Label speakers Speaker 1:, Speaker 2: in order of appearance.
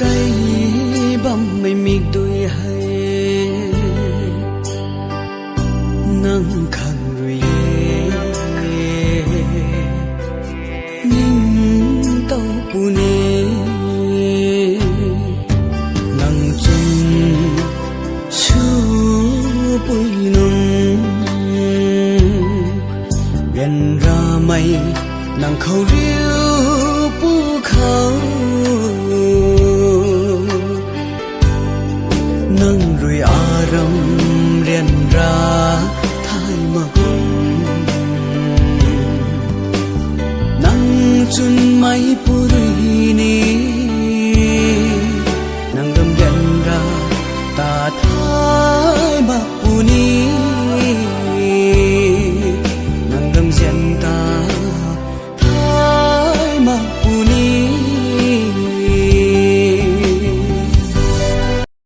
Speaker 1: cây băm mây mịt đôi hay nắng khang rồi nín tàu pune nắng chung chu bụi nung biển ra mây nắng khâu riêu pu khâu nâng rồi aram rian ra thai mà nâng chun mai puri ne